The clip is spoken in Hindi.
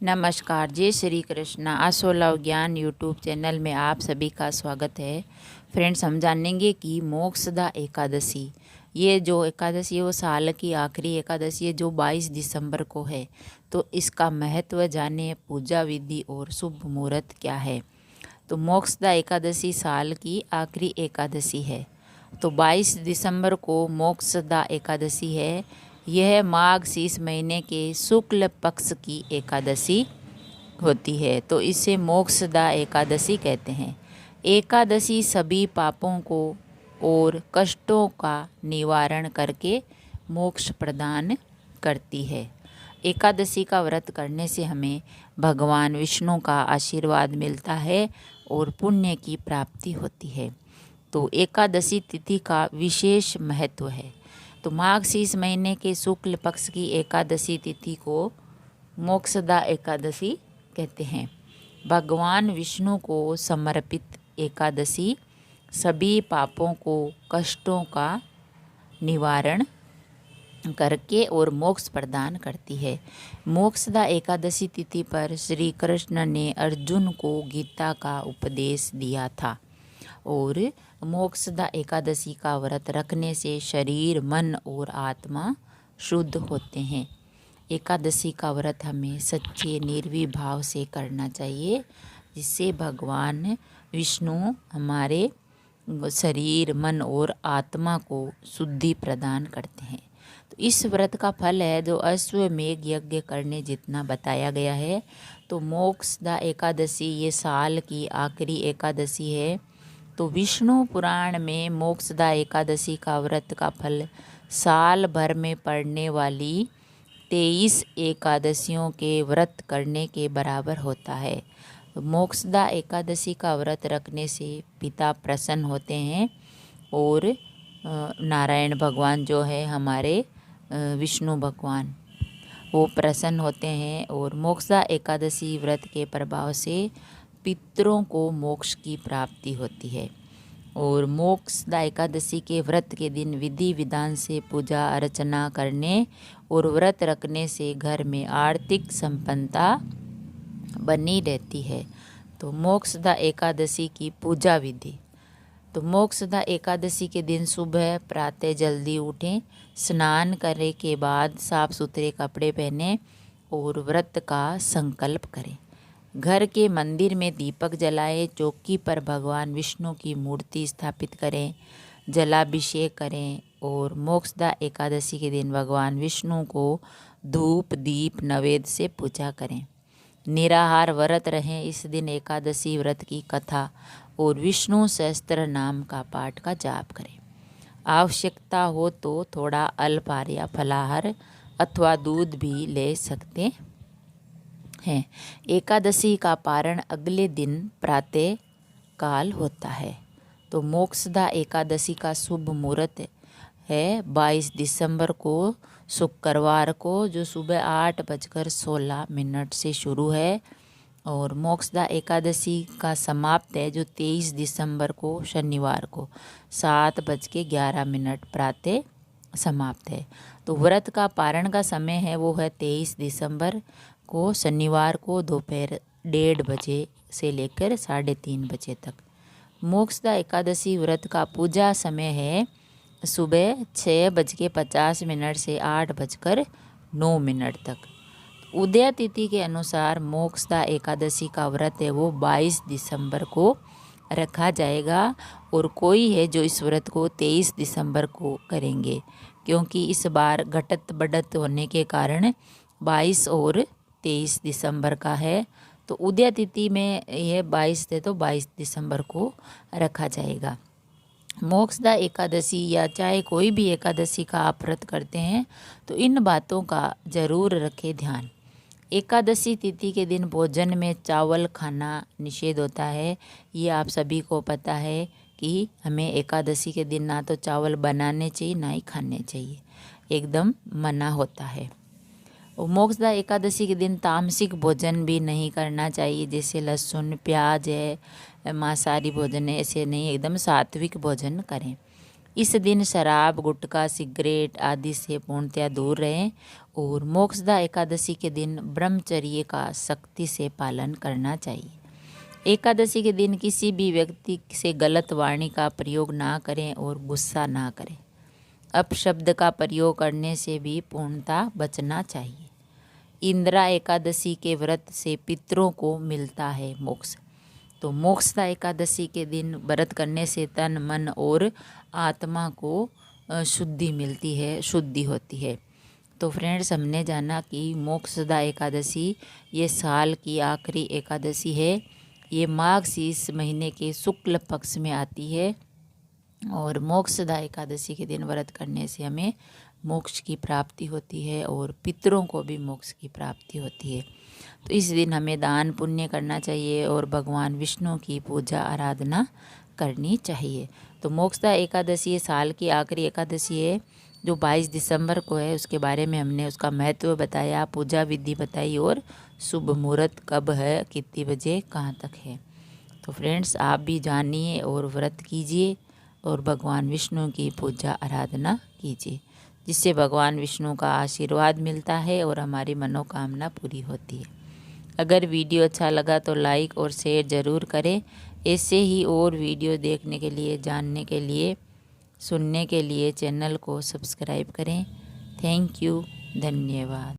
नमस्कार, जय श्री कृष्णा। आसोलव ज्ञान यूट्यूब चैनल में आप सभी का स्वागत है। फ्रेंड्स, हम जानेंगे कि मोक्षदा एकादशी, ये जो एकादशी है वो साल की आखिरी एकादशी है जो 22 दिसंबर को है। तो इसका महत्व जाने, पूजा विधि और शुभ मुहूर्त क्या है। तो मोक्षदा एकादशी साल की आखिरी एकादशी है। तो 22 दिसंबर को मोक्षदा एकादशी है। यह माघ शीष महीने के शुक्ल पक्ष की एकादशी होती है, तो इसे मोक्षदा एकादशी कहते हैं। एकादशी सभी पापों को और कष्टों का निवारण करके मोक्ष प्रदान करती है। एकादशी का व्रत करने से हमें भगवान विष्णु का आशीर्वाद मिलता है और पुण्य की प्राप्ति होती है। तो एकादशी तिथि का विशेष महत्व है। तो माघ शीष महीने के शुक्ल पक्ष की एकादशी तिथि को मोक्षदा एकादशी कहते हैं। भगवान विष्णु को समर्पित एकादशी सभी पापों को, कष्टों का निवारण करके और मोक्ष प्रदान करती है। मोक्षदा एकादशी तिथि पर श्री कृष्ण ने अर्जुन को गीता का उपदेश दिया था और मोक्षदा एकादशी का व्रत रखने से शरीर, मन और आत्मा शुद्ध होते हैं। एकादशी का व्रत हमें सच्चे निर्भय भाव से करना चाहिए, जिससे भगवान विष्णु हमारे शरीर, मन और आत्मा को शुद्धि प्रदान करते हैं। तो इस व्रत का फल है जो अश्वमेघ यज्ञ करने जितना बताया गया है। तो मोक्षदा एकादशी ये साल की आखिरी एकादशी है। तो विष्णु पुराण में मोक्षदा एकादशी का व्रत का फल साल भर में पड़ने वाली 23 एकादशियों के व्रत करने के बराबर होता है। तो मोक्षदा एकादशी का व्रत रखने से पिता प्रसन्न होते हैं और नारायण भगवान जो है हमारे विष्णु भगवान, वो प्रसन्न होते हैं और मोक्षदा एकादशी व्रत के प्रभाव से पितरों को मोक्ष की प्राप्ति होती है। और मोक्षदा एकादशी के व्रत के दिन विधि विधान से पूजा अर्चना करने और व्रत रखने से घर में आर्थिक संपन्नता बनी रहती है। तो मोक्षदा एकादशी की पूजा विधि। तो मोक्षदा एकादशी के दिन सुबह प्रातः जल्दी उठें, स्नान करने के बाद साफ सुथरे कपड़े पहनें और व्रत का संकल्प करें। घर के मंदिर में दीपक जलाएं, चौकी पर भगवान विष्णु की मूर्ति स्थापित करें, जलाभिषेक करें और मोक्षदा एकादशी के दिन भगवान विष्णु को धूप दीप नैवेद्य से पूजा करें। निराहार व्रत रहें। इस दिन एकादशी व्रत की कथा और विष्णु सहस्त्र नाम का पाठ का जाप करें। आवश्यकता हो तो थोड़ा अल्पाहार या फलाहार अथवा दूध भी ले सकते हैं। एकादशी का पारण अगले दिन प्रातः काल होता है। तो मोक्षदा एकादशी का शुभ मुहूर्त है 22 दिसंबर को शुक्रवार को, जो सुबह 8:16 से शुरू है। और मोक्षदा एकादशी का समाप्त है जो 23 दिसंबर को शनिवार को 7:11 प्रातः समाप्त है। तो व्रत का पारण का समय है वो है 23 दिसंबर को शनिवार को दोपहर 1:30 बजे से लेकर 3:30 बजे तक। मोक्षदा एकादशी व्रत का पूजा समय है सुबह 6:50 से 8:09 तक। उदय तिथि के अनुसार मोक्षदा एकादशी का व्रत है वो 22 दिसंबर को रखा जाएगा और कोई है जो इस व्रत को 23 दिसंबर को करेंगे, क्योंकि इस बार घटत बढ़त होने के कारण 22 और 23 दिसंबर का है। तो उदय तिथि में यह 22 है तो 22 दिसंबर को रखा जाएगा। मोक्षदा एकादशी या चाहे कोई भी एकादशी का आप व्रत करते हैं तो इन बातों का जरूर रखें ध्यान। एकादशी तिथि के दिन भोजन में चावल खाना निषेध होता है। ये आप सभी को पता है कि हमें एकादशी के दिन ना तो चावल बनाने चाहिए ना ही खाने चाहिए, एकदम मना होता है। और मोक्षदा एकादशी के दिन तामसिक भोजन भी नहीं करना चाहिए, जैसे लहसुन प्याज है, मांसाहारी भोजन है, ऐसे नहीं, एकदम सात्विक भोजन करें। इस दिन शराब, गुटखा, सिगरेट आदि से पूर्णतया दूर रहें और मोक्षदा एकादशी के दिन ब्रह्मचर्य का सख्ती से पालन करना चाहिए। एकादशी के दिन किसी भी व्यक्ति से गलत वाणी का प्रयोग ना करें और गुस्सा ना करें। अपशब्द का प्रयोग करने से भी पूर्णता बचना चाहिए। इंदिरा एकादशी के व्रत से पितरों को मिलता है मोक्ष। तो मोक्षदा एकादशी के दिन व्रत करने से तन मन और आत्मा को शुद्धि मिलती है, शुद्धि होती है। तो फ्रेंड्स, हमने जाना कि मोक्षदा एकादशी ये साल की आखिरी एकादशी है। ये माघ महीने के शुक्ल पक्ष में आती है और मोक्षदा एकादशी के दिन व्रत करने से हमें मोक्ष की प्राप्ति होती है और पितरों को भी मोक्ष की प्राप्ति होती है। तो इस दिन हमें दान पुण्य करना चाहिए और भगवान विष्णु की पूजा आराधना करनी चाहिए। तो मोक्षदा एकादशी साल की आखिरी एकादशी है जो 22 दिसंबर को है। उसके बारे में हमने उसका महत्व बताया, पूजा विधि बताई और शुभ मुहूर्त कब है, कितने बजे, कहाँ तक है। तो फ्रेंड्स, आप भी जानिए और व्रत कीजिए और भगवान विष्णु की पूजा आराधना कीजिए, जिससे भगवान विष्णु का आशीर्वाद मिलता है और हमारी मनोकामना पूरी होती है। अगर वीडियो अच्छा लगा तो लाइक और शेयर ज़रूर करें। ऐसे ही और वीडियो देखने के लिए, जानने के लिए, सुनने के लिए चैनल को सब्सक्राइब करें। थैंक यू, धन्यवाद।